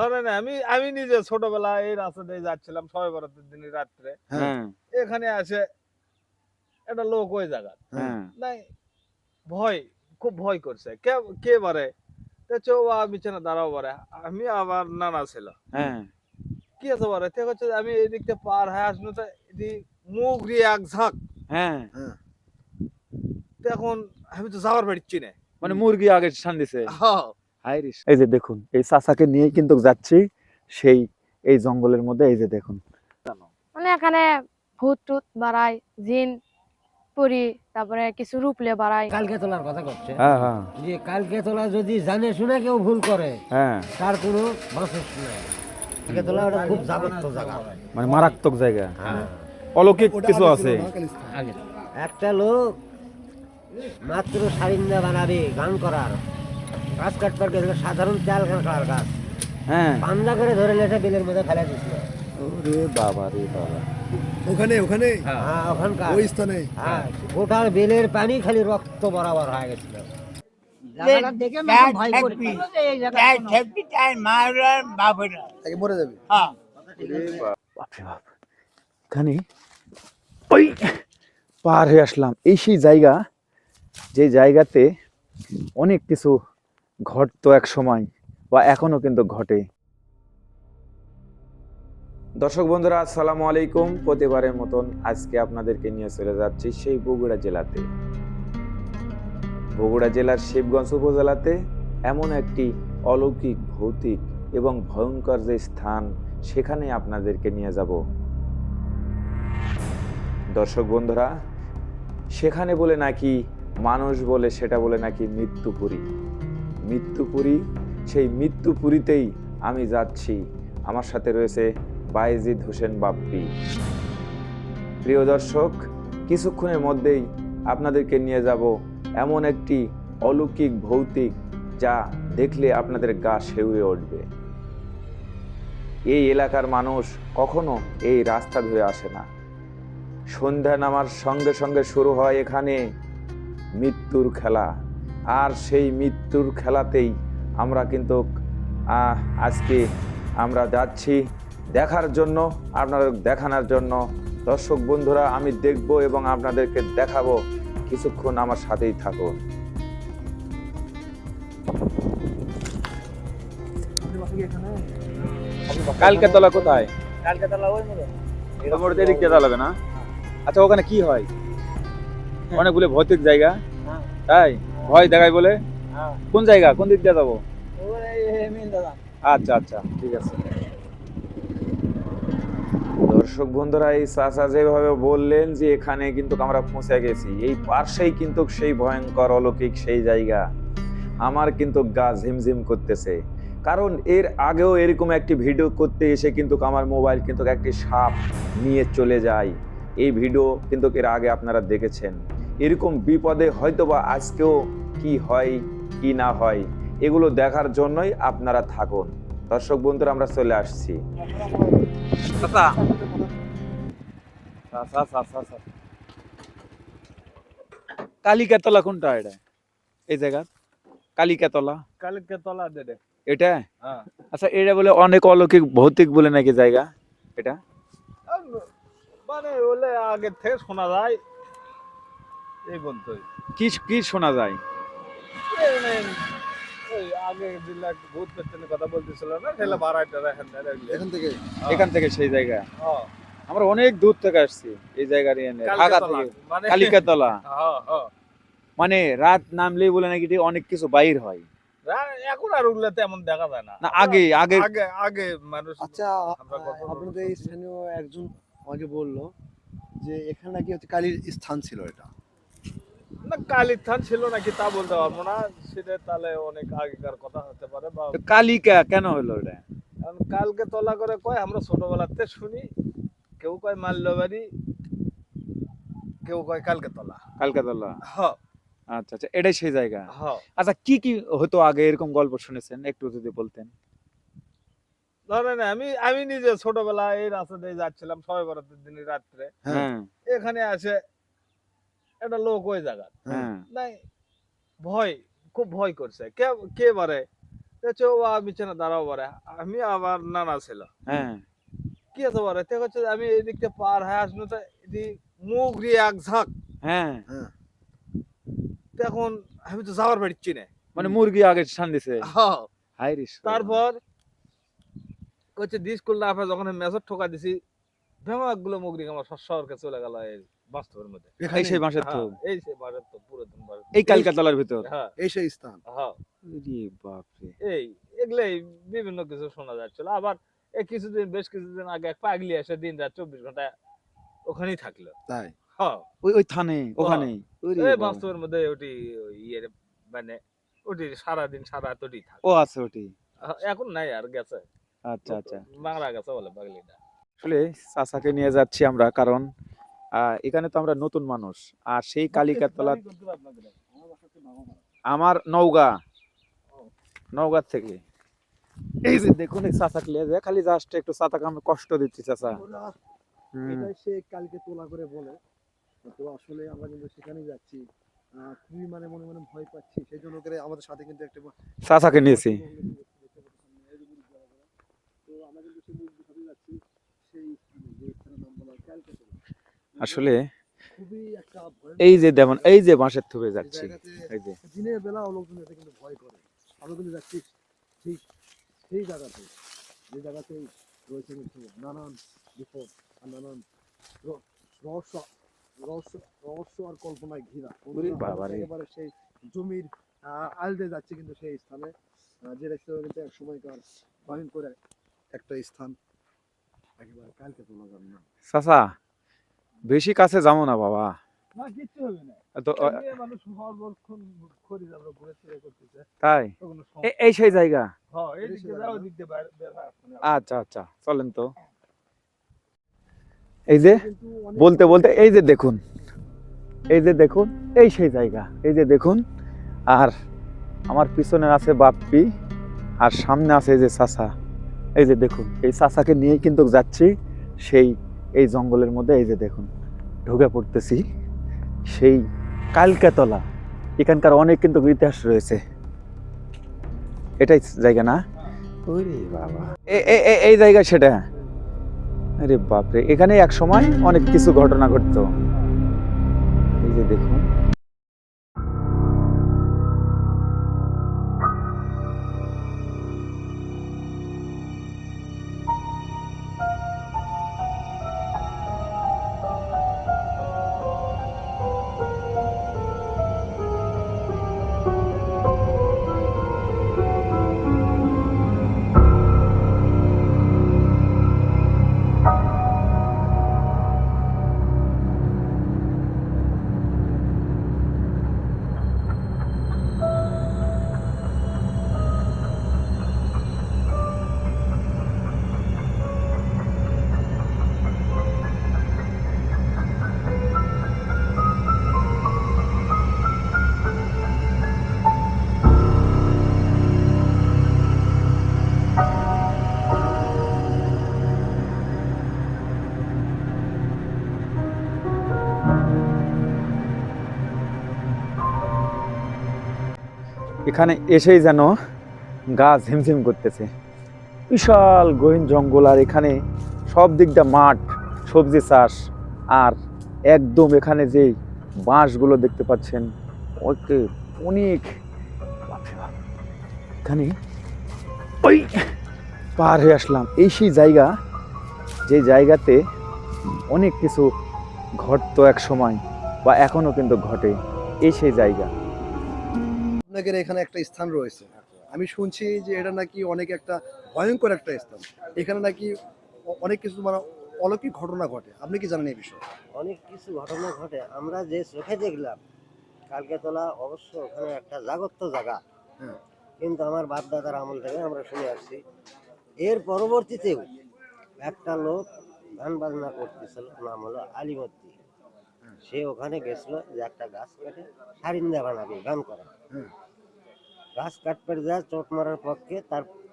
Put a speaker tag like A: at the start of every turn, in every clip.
A: ধরেন আমি আমি নিজে ছোটবেলায় এই রাস্তা দিয়ে যাচ্ছিলাম সবে বরাতের দিন রাত্রে,
B: হ্যাঁ
A: এখানে আসে একটা লোক ওই জায়গা
B: হ্যাঁ
A: নাই, ভয় খুব ভয় করছে, কে কে বারে চো বিছানা দাঁড়াও বারে, আমি আমার নানা ছিল,
B: হ্যাঁ
A: কি আছে বারে তে হচ্ছে আমি এই দিকতে পার হয়ে আসলো তো এদি মুখ দিয়ে এক ঝাঁক,
B: হ্যাঁ
A: এখন আমি তো যাওয়ার পারছি না।
B: মানে মুরগি আগে শান দিছে।
A: হ্যাঁ
B: হাই রে, এই যে দেখুন এই চাচাকে নিয়ে কিন্তু যাচ্ছি সেই এই জঙ্গলের মধ্যে। এই যে দেখুন
C: মানে এখানে ভূত টুত বাড়ায়, জিন পরি, তারপরে কিছু রূপলে বাড়ায়।
D: কালকে তোলার কথা করছে,
B: হ্যাঁ হ্যাঁ
D: যে কালকে তোলা যদি জানে শুনে কেউ ভুল করে
B: হ্যাঁ
D: তার কোনো বাসস নাই। কালকে তোলা ওটা খুব জাগ্রত জায়গা,
B: মানে মারাত্মক জায়গা,
D: হ্যাঁ।
B: অলৌকিক কিছু আছে।
D: একটা লোক মাত্র সারিন্দা বানাবে গান করার গাছ কাটবার গেছিল, সাধারণ চাল কাটার গাছ
B: হ্যাঁ
D: পান্দা করে ধরে লেটে বিলের মধ্যে ফেলে দিছিল।
B: ওরে বাবা রে বাবা,
E: ওখানে ওখানে
D: হ্যাঁ ওখানকার
E: ওই স্থানে
D: হ্যাঁ গোটার বেলের পানি খালি রক্ত বরাবর হয়ে গেছিল।
E: আগে মরে যাবে।
B: বাপরে বাপ, এখানে ওই পার হয়ে আসলাম। এই সেই জায়গা যে জায়গাতে অনেক কিছু ঘটতো এক সময়, বা এখনো কিন্তু ঘটে। দর্শক বন্ধুরা আসসালামু আলাইকুম। প্রতিবারের মতন আজকে আপনাদেরকে নিয়ে চলে যাচ্ছি সেই বগুড়া জেলাতে। বগুড়া জেলার শিবগঞ্জ উপজেলাতে এমন একটি অলৌকিক, ভৌতিক এবং ভয়ঙ্কর যে স্থান, সেখানে আপনাদেরকে নিয়ে যাব। দর্শক বন্ধুরা, সেখানে বলে নাকি মানুষ বলে, সেটা বলে নাকি মৃত্যুপুরী। মৃত্যুপুরী, সেই মৃত্যুপুরীতেই আমি যাচ্ছি। আমার সাথে রয়েছে বায়েজিদ হোসেন বাপ্পি। প্রিয় দর্শক, কিছুক্ষণের মধ্যেই আপনাদেরকে নিয়ে যাব এমন একটি অলৌকিক, ভৌতিক, যা দেখলে আপনাদের গা শিউরে উঠবে। এই এলাকার মানুষ কখনো এই রাস্তা ধরে আসে না। সন্ধ্যা নামার সঙ্গে সঙ্গে শুরু হয় এখানে মৃত্যুর খেলা। আর সেই মৃত্যুর খেলাতেই আমরা কিন্তু আজকে আমরা যাচ্ছি দেখার জন্য, আপনাদের দেখানোর জন্য। দর্শক বন্ধুরা, আমি দেখব এবং আপনাদেরকে দেখাবো। কিছুক্ষণ আমার সাথেই থাকুন। কালকে তলা কোথায়?
D: কালকে তোলা ওই মধ্যে
B: এদিক দিয়ে লাগবে না? আচ্ছা, ওখানে কি হয়? অনেকগুলো ভৌতিক জায়গা, তাই ভয় দেখায় বলে? কোন জায়গা, কোন দিক দিয়ে যাবো? আচ্ছা আচ্ছা, ঠিক আছে। দর্শক বন্ধুরা, এই চাচা যেভাবে বললেন যে এখানে কিন্তু আমরা পৌঁছে গেছি, এই পাশেই কিন্তু সেই ভয়ঙ্কর অলৌকিক সেই জায়গা, আমার কিন্তু গা ঝিমঝিম করতেছে। কারণ এর আগেও এরকম একটি ভিডিও করতে এসে কিন্তু আমার মোবাইল কিন্তু একটি সাপ নিয়ে চলে যায়। এই ভিডিও কিন্তু এর আগে আপনারা দেখেছেন। এরকম বিপদে হয়তোবা আজকেও কি হয় কি না হয়, এগুলো দেখার জন্যই আপনারা থাকুন। দর্শক বন্ধুরা, আমরা চলে আসছি। কালিকাতলা কোনটা? এটা এই জায়গা কালিকাতলা,
A: কালকে তলা দে
B: এটা?
A: হ্যাঁ,
B: আচ্ছা, এটা বলে অনেক অলৌকিক, ভৌতিক বলে নাকি জায়গা এটা?
A: মানে বলে আগে থেকে শোনা যায় এই বলতোই।
B: কি কি শোনা যায়?
A: এই মানে ওই আগে যেগুলা ভূত পেছনের কথা বলতেছিল না, সেগুলা ভাড়াটা রাখেন না রাখলে।
E: এখান থেকে
B: এখান থেকে সেই জায়গা
A: হ্যাঁ,
B: আমরা অনেক দূর থেকে আসছি এই জায়গার ঢাকা
A: কালকেতলা,
B: থেকে।
A: মানে
B: কালিকাতলা
A: হ্যাঁ হ্যাঁ,
B: মানে রাত নামলেই বলে নাকি অনেক কিছু বাইর হয়
A: এখন আর ওগুলাতে এমন দেখা যায় না।
B: না? আগে আগে
A: আগে আগে মানুষ।
E: আচ্ছা,
A: আমরা কখনো-
E: আপনাদের এই স্থানীয় একজন আমাকে বললো যে এখানে নাকি হচ্ছে কালীর স্থান ছিল এটা।
A: না, কালীর থান ছিল নাকি তা বলতে পারবো না, সেটা তাহলে অনেক আগেকার কথা হতে পারে। বা
B: কালিকা কেন হলো এটা?
A: কারণ কালকে তলা করে কয়, আমরা ছোটবেলাতে শুনি, কেউ কয় মাল্যবাড়ি, কেউ কয় কালকে তলা।
B: কালকাতলা,
A: হ্যাঁ
B: আচ্ছা আচ্ছা, এটাই সেই জায়গা।
A: হ্যাঁ,
B: আচ্ছা, কি কি হতো আগে, এরকম গল্প শুনেছেন একটু যদি বলতেন।
A: ধরেন আমি আমি নিজে ছোটবেলায় এই রাস্তা দিয়ে যাচ্ছিলাম সবে বরাতের দিন রাত্রে,
B: হ্যাঁ
A: এখানে আসে একটা লোক ওই জায়গা
B: হ্যাঁ
A: নাই, ভয় খুব ভয় করছে, কে কে বারে হচ্ছে ও বিছানা দাঁড়াও পারে, আমি আবার নানা ছিল
B: হ্যাঁ
A: কি আছে পারে, তে হচ্ছে আমি এই দিকতে পার হয়ে আসলো, তো এদি মুখ দিয়ে এক ঝাঁক,
B: হ্যাঁ,
E: হ্যাঁ
A: তখন আমি তো যাওয়ার পারছি না।
B: মানে মুরগি আগে টান দিছে।
A: হ্যাঁ,
B: হাই রে সর্বনাশ।
A: তারপর হচ্ছে দিস করলে আপনার যখন মেসর ঠোকা দিছি, ভেমাক গুলো মুগরি আমার শহরকে চলে গেল এই বাস্তবের মধ্যে।
B: এই
E: এখানে
B: সেই বাঁশের
A: হ্যাঁ,
B: থোপ,
A: এই সে বাজার তো পুরো দিন বাজার।
B: এই কালকাতলার ভিতর।
A: হ্যাঁ
E: এই সেই স্থান।
A: হ্যাঁ,
B: রে বাপরে।
A: এই এগুলাই বিভিন্ন কিছু শোনা যাচ্ছিল। আবার এই কিছুদিন, বেশ কিছুদিন আগে এক পাগলি এসে দিন রাত 24 ঘন্টা ওখানেই থাকলো।
E: তাই
A: হ্যাঁ,
B: ওই ওই থানে ওখানে। ওরে
A: এই
B: বাবা।
A: বাস্তবের মধ্যে ওটি ওই ইয়ের মানে ওটি সারাদিন সারা রাত ওটি থাকে।
B: ও আছে ওটি।
A: এখন নাই আর, গেছে,
B: আচ্ছা আচ্ছা।
A: মারা গেছে বলে পাগলিটা।
B: আসলে চাচাকে নিয়ে যাচ্ছি আমরা, কারণ এখানে তো আমরা নতুন মানুষ। আর সেই কালিকাতলা আমার নওগাঁ, নওগাঁ থেকে। এই যে দেখুন এই চাচাকে নিয়ে যায়, খালি জাস্ট একটু চাচাকে আমি কষ্ট দিচ্ছি চাচা। হুম।
E: এটাই সে কালকে তোলা করে বলে। তো আসলে আমরা কিন্তু সেখানেই যাচ্ছি, খুবই মানে মনে মনে ভয় পাচ্ছি, সেই জন্য করে আমাদের সাথে কিন্তু একটা
B: চাচাকে নিয়েছি।
E: তো আমরা কিন্তু সেই মূল সাথে যাচ্ছি, সেই স্থানে যে স্থানের নাম বলা হয় ক্যালকাটা।
B: আসলে
E: খুবই একটা ভয়।
B: এই যে যেমন এই যে বাঁশের থুবে যাচ্ছি,
E: জায়গাতে
B: এই যে
E: দিনের বেলা লোকজন এটা কিন্তু ভয় করে। আমরা কিন্তু যাচ্ছি ঠিক সেই জায়গাতে, যে জায়গাতে রয়েছে কিন্তু নানান বিপদ আর নানান র- রহস্য রহস্য রহস্য আর কল্পনায় ঘেরা।
B: ওরে বাবারে।
E: একেবারে সেই জমির আলদে যাচ্ছে কিন্তু সেই স্থানে, যে রেস্টুরেন্ট কিন্তু এক সময়কার ভয়ঙ্কর একটা স্থান, একেবারে কালকে তোলা যাবে না।
B: চাচা বেশি কাছে যাবো না বাবা।
A: না, কিচ্ছু হবে না।
B: তো
A: এমনি মানুষ সর্বক্ষণ খড়ি আমরা ঘুরে ফিরে করতেছে,
B: তাই
A: তো কোনো সমস্যা
B: এই সেই জায়গা।
A: হ্যাঁ, এই দিক দিয়ে যাও, ওই দিক দিয়ে বের হয় আসলে।
B: আচ্ছা আচ্ছা চলেন তো। এই যে
E: কিন্তু অনেক
B: বলতে বলতে এই যে দেখুন, এই যে দেখুন এই সেই জায়গা, এই যে দেখুন। আর আমার পিছনে আছে বাপ্পি, আর সামনে আছে এই যে চাচা। এই যে দেখুন এই চাচাকে নিয়ে কিন্তু যাচ্ছি সেই এই জঙ্গলের মধ্যে। এই যে দেখুন ঢুকে পড়তেছি সেই কালকাতলা। এখানকার অনেক কিন্তু ইতিহাস রয়েছে। এটাই জায়গা না? ওরে বাবা, এই জায়গা সেটা। আরে বাপরে, এখানে এক সময় অনেক কিছু ঘটনা ঘটতো। এই যে দেখুন এখানে এসেই যেন গা ঝিমঝিম করতেছে। বিশাল গহীন জঙ্গল, আর এখানে সব দিকটা মাঠ, সবজি চাষ। আর একদম এখানে যেই বাঁশগুলো দেখতে পাচ্ছেন ওকে অনেক, বাপরে বাপ। এখানে ওই পার হয়ে আসলাম, এই সেই জায়গা যে জায়গাতে অনেক কিছু ঘটতো এক সময়, বা এখনো কিন্তু ঘটে। এই সেই জায়গা।
E: আপনাদের এখানে একটা স্থান রয়েছে, আমি শুনছি যে এটা নাকি অনেক একটা ভয়ঙ্কর একটা স্থান। এখানে নাকি অনেক কিছু মানে অলৌকিক ঘটনা ঘটে। আপনি কি জানেন এই বিষয়ে?
D: অনেক কিছু ঘটনা ঘটে, আমরা যে চোখে দেখলাম কালকেতলা, অবশ্য ওখানে একটা জাগ্রত জায়গা।
E: হ্যাঁ।
D: কিন্তু আমার বাপ দাদার আমল থেকে আমরা শুনে আসছি, এর পরবর্তীতেও একটা লোক গান বাজনা করতেছিল, নাম হলো আলিমদ্দি। সে ওখানে গেছিল যে একটা গাছ কেটে সারিন্দা বানাবে গান করা।
E: হ্যাঁ।
D: গাছ কাটতে যায় চোট মারার পক্ষে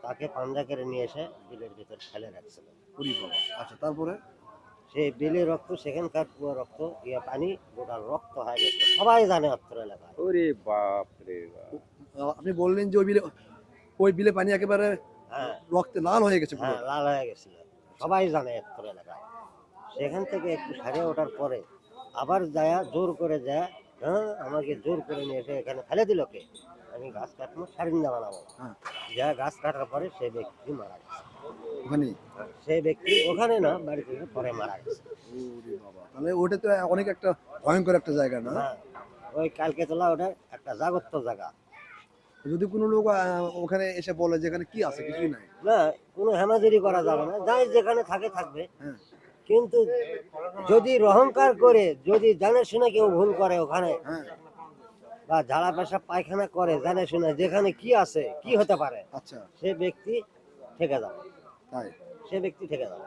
D: তাকে পাঞ্জা করে নিয়ে এসে বিলের ভিতর ফেলে রাখছিল।
E: ওরে বাবা। আচ্ছা, তারপরে?
D: সেই বিলে রক্ত, সেখানকার পুরো রক্ত, পানি গোটা রক্ত হয়ে গেছে, সবাই জানে অত্র এলাকায়।
B: ওরে বাপ রে বাপ।
E: আপনি বললেন যে ওই বিলে ওই বিলে পানি একেবারে
D: হ্যাঁ
E: রক্তে লাল হয়ে গেছে পুরো।
D: হ্যাঁ লাল হয়ে গেছিল, সবাই জানে এত্তর এলাকায়। সেখান থেকে একটু সারে ওঠার পরে আবার যায় জোর করে যায়, হ্যাঁ আমাকে জোর করে নিয়ে এসে এখানে ফেলে দিল কে, আমি গাছ কাটবো সারিন্দা বানাবো,
E: হ্যাঁ।
D: যা গাছ কাটার পরে সেই ব্যক্তি মারা গেছে।
E: ওখানে
D: সেই ব্যক্তি ওখানে না, বাড়ি থেকে পরে মারা গেছে।
E: ওরে বাবা, তাহলে ওটা তো অনেক একটা ভয়ঙ্কর একটা জায়গা না?
D: হ্যাঁ ওই কালকে তোলা ওটা একটা জাগত্য জায়গা
E: যদি কোনো লোক ওখানে এসে বলে যে এখানে কি আছে, কিছুই নাই।
D: না, কোনো হেমাজুরি করা যাবে না, যাই যেখানে থাকে থাকবে।
E: হ্যাঁ।
D: কিন্তু যদি অহংকার করে, যদি জানে শুনে কেউ ভুল করে ওখানে,
E: হ্যাঁ
D: বা ঝাড়া পেশাব পায়খানা করে জানে শুনে, যেখানে কি আছে কি হতে পারে,
E: আচ্ছা
D: সে ব্যক্তি থেকে যাবে,
E: তাই।
D: সে ব্যক্তি থেকে যাবে।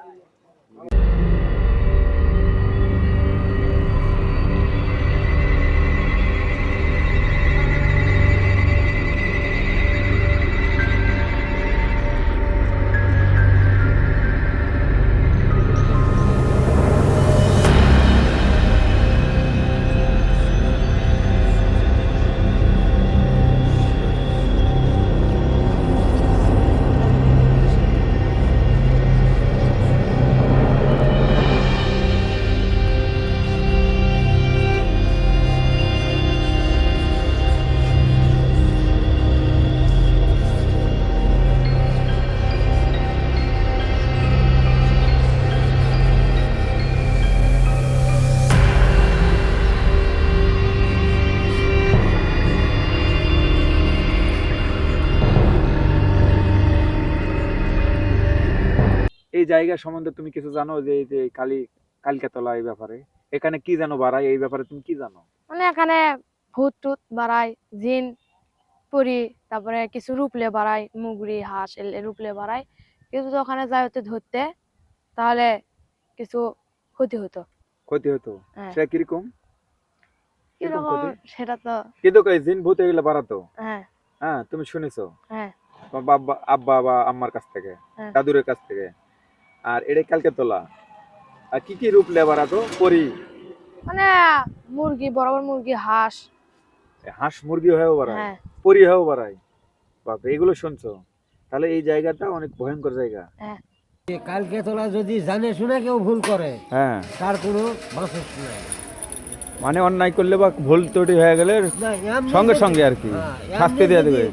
B: এই জায়গা সম্বন্ধে তুমি কিছু জানো, যে এই যে কালিকাতলা এই ব্যাপারে, এখানে কি জানো বাড়াই, এই ব্যাপারে তুমি কি জানো?
C: মানে এখানে ভূত টুত বাড়ায়, জিন পরি, তারপরে কিছু রূপলে বাড়ায়, মুগরি হাঁস রূপলে বাড়ায়। কিন্তু তো ওখানে যাই হতে ধরতে, তাহলে কিছু ক্ষতি হতো।
B: ক্ষতি হতো?
C: হ্যাঁ।
B: সে কিরকম কিরকম
C: কিরকম
B: ক্ষতি?
C: সেটা তো
B: কিন্তু এই জিন ভূত এগুলো বাড়াতো?
C: হ্যাঁ
B: হ্যাঁ, তুমি শুনেছো
C: হ্যাঁ
B: তোমার বাবা আব্বা বা আম্মার কাছ থেকে,
C: হ্যাঁ।
B: দাদুরের কাছ থেকে? আর এটা কালকে তোলা, আর কি কি রূপ লে বাড়াতো? পরি,
C: মানে মুরগি, বড় বড় মুরগি, হাঁস।
B: হাঁস মুরগি হয়েও বাড়ায়,
C: হ্যাঁ
B: পরি হয়েও বাড়ায়। বাপ, এগুলো শুনছো? তাহলে এই জায়গাটা অনেক ভয়ঙ্কর জায়গা।
C: হ্যাঁ
D: কালকে তোলা যদি জানে শুনে কেউ ভুল করে,
B: হ্যাঁ,
D: তার কোনো বাঁচস নাই।
B: মানে অন্যায় করলে বা ভুল ত্রুটি হয়ে গেলে
D: না, এমনি
B: সঙ্গে
D: যদি-
B: সঙ্গে আর কি
D: হ্যাঁ,
B: শাস্তি
D: এমনি
B: দিয়ে
D: যদি-
B: দেবে।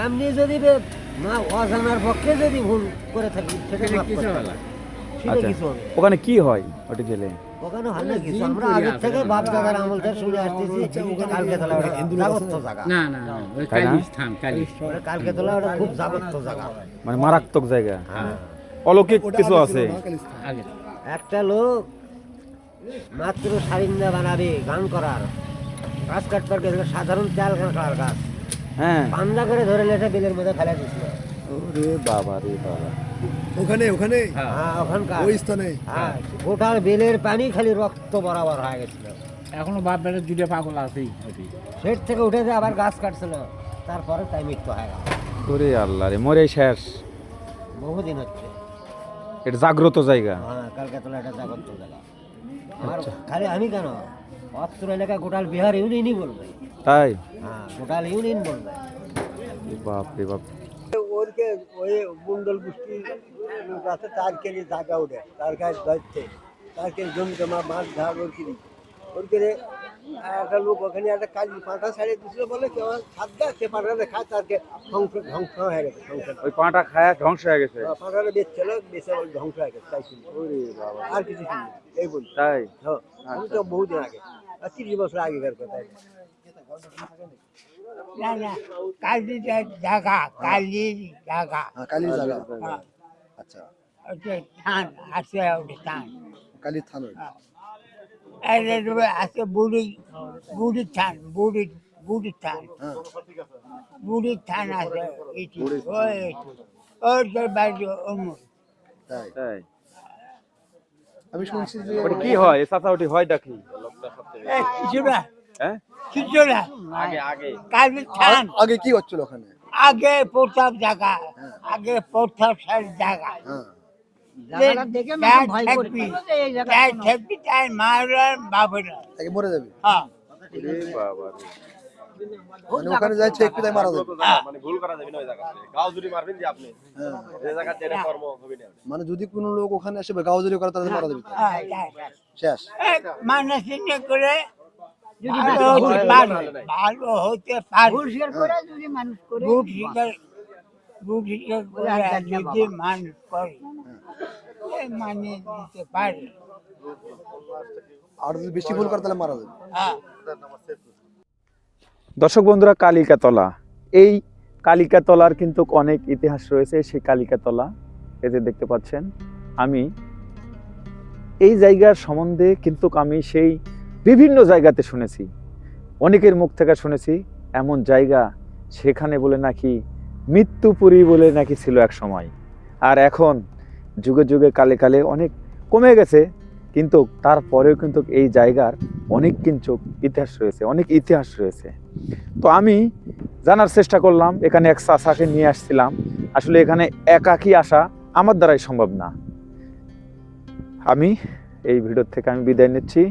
D: এমনি যদি না অজানার পক্ষে যদি ভুল করে থাকি, সেটা মাফ করতে হবে। সেটা
B: আচ্ছা,
D: কিছু হবে না।
B: ওখানে কি হয় ওটি গেলে?
D: ওখানে হয় না কিছু, আমরা আগের থেকে বাপ দাদার আমল থেকে শুনে আসতেছি, কালকে তোলা ওটা জাগত্য জায়গা।
F: না না না, ওই
B: তাই না?
F: কালী স্থান, কালী।
D: ওটা কালকে তোলা ওটা খুব জাগত্য জায়গা।
B: মানে মারাত্মক জায়গা,
D: হ্যাঁ।
B: অলৌকিক
E: ওটা
B: কিছু
E: আগে
B: আছে।
E: ছিল মহাকালী স্থান।
F: আগে
D: একটা লোক মাত্র সারিন্দা বানাবে গান করার, গাছ কাটবার গেছিল, সাধারণ চাল কাটার গাছ,
B: হ্যাঁ,
D: পান্দা করে ধরে লেটে বিলের মধ্যে ফেলে দিছিল।
B: রে বাবা রে বাবা।
E: ওখানে ওখানে
D: হ্যাঁ ওখানকার,
E: ওই স্থানে
D: হ্যাঁ গোটা বিলের পানি খালি রক্ত বরাবর হয়ে গেছিল।
F: এখনো বাপ বেটা জুড়ে পাগল আছেই ওটি।
D: সেট থেকে উঠে যে আবার গাছ কাটছিল, তারপরে তাই মৃত্যু হয়ে গেল।
B: ওরে আল্লাহ রে, মরে শেষ।
D: বহুদিন হচ্ছে।
B: এটা জাগ্রত জায়গা।
D: হ্যাঁ কালকে তোলা একটা জাগত্য জায়গা। আর খালি আমি কেন, অত্র এলাকা গোটাল বিহার ইউনিয়নই বলবে।
B: তাই?
D: হ্যাঁ গোটাল ইউনিয়ন বলবে।
B: বাপ রে বাপ।
G: ওরকে ওই মন্ডল গোষ্ঠী লোক আছে, তার কেনে জায়গা ওঠে, তার কাছে ধরতে, তার কেনে জমি জমা মাছ ধার ওর কিনে একটা লোক ওখানে একটা কালি পাঁঠা ছাড়িয়ে দিছিল বলে, কেউ খাদ্যা সে পাঁঠাটা খায়, তারকে ধ্বংস হয়ে গেছে সংসার।
B: ওই পাটা খায়া ধ্বংস হয়ে গেছে?
G: পাঁঠাটা বেচছিল, বেচে ধ্বংস হয়ে গেছে, তাই ছিল।
B: ওরে বাবা।
G: আর কিছু ছিল না, এই বলি।
B: তাই?
G: হ্যাঁ আমি তো বহুদিন আগে, আর 30 বছর আগেকার কথা এটা।
H: না না, কালী জায়গা, কালী জায়গা,
E: হ্যাঁ, কালীর জায়গা।
H: হ্যাঁ।
E: আচ্ছা,
H: ওটা থান আছে, ওটা থান।
E: কালীর থান ওই।
H: আছে বুড়ি, বুড়ি থান, বুড়ি থান,
E: হ্যাঁ,
H: বুড়ি থান আছে। এটি ওই ওর বাড়ি অন্য।
E: তাই।
B: তাই?
E: আমি শুনছি যে
B: ওটা কি হয় এই চাচা, ওটি হয়টা কি?
H: কিছু না,
B: হ্যাঁ,
H: কিছু না, কালী থান।
E: আগে কি হচ্ছিল ওখানে?
H: আগে প্রথম জায়গা, আগে প্রথম জায়গা।
E: হ্যাঁ,
H: তাই মারা বাবুরা।
E: আগে মরে যাবে।
H: হ্যাঁ
B: রে বাবা রে।
E: মানে ওখানে যাই চেক পিতায় মারা যাবে।
I: মানে ভুল করা যাবে না ওই জায়গাতে গাও জুড়ি মারবেন যে আপনি
E: হ্যাঁ।
I: এই জায়গাতে এটা কর্ম হবে না
E: মানে যদি কোনো লোক ওখানে এসে গাওজুরি করে তাহলে মারা যাবে শেষ।
H: মানুষ করে ভালো হতে পারে, ভালো হতে পারে। বুক শিকার করে যদি মানুষ করে মানে দিতে পারে।
E: আর যদি বেশি ভুল করে তাহলে মারা যাবে।
H: হ্যাঁ।
B: দর্শক বন্ধুরা, কালিকাতলা, এই কালিকাতলার কিন্তু অনেক ইতিহাস রয়েছে। সেই কালিকাতলা এই যে দেখতে পাচ্ছেন, আমি এই জায়গার সম্বন্ধে কিন্তু আমি সেই বিভিন্ন জায়গাতে শুনেছি, অনেকের মুখ থেকে শুনেছি এমন জায়গা সেখানে বলে নাকি মৃত্যুপুরী বলে নাকি ছিল এক সময়। আর এখন যুগে যুগে কালে কালে অনেক কমে গেছে, কিন্তু তারপরেও কিন্তু এই জায়গার অনেক কিন্তু ইতিহাস রয়েছে, অনেক ইতিহাস রয়েছে। তো আমি জানার চেষ্টা করলাম, এখানে এক চাচাকে নিয়ে আসছিলাম। আসলে এখানে একাকী আসা আমার দ্বারাই সম্ভব না। আমি এই ভিডিও থেকে আমি বিদায় নিচ্ছি।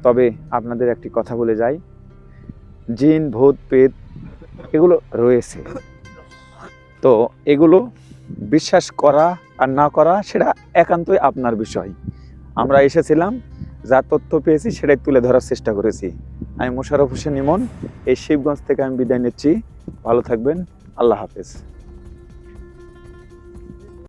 B: তবে আপনাদের একটি কথা বলে যাই, জিন ভূত প্রেত এগুলো রয়েছে, তো এগুলো বিশ্বাস করা আর না করা সেটা একান্তই আপনার বিষয়। আমরা এসেছিলাম, যা তথ্য পেয়েছি সেটাই তুলে ধরার চেষ্টা করেছি। আমি মোশাররফ হোসেন ইমন, এই শিবগঞ্জ থেকে আমি বিদায় নিচ্ছি। ভালো থাকবেন, আল্লাহ হাফেজ।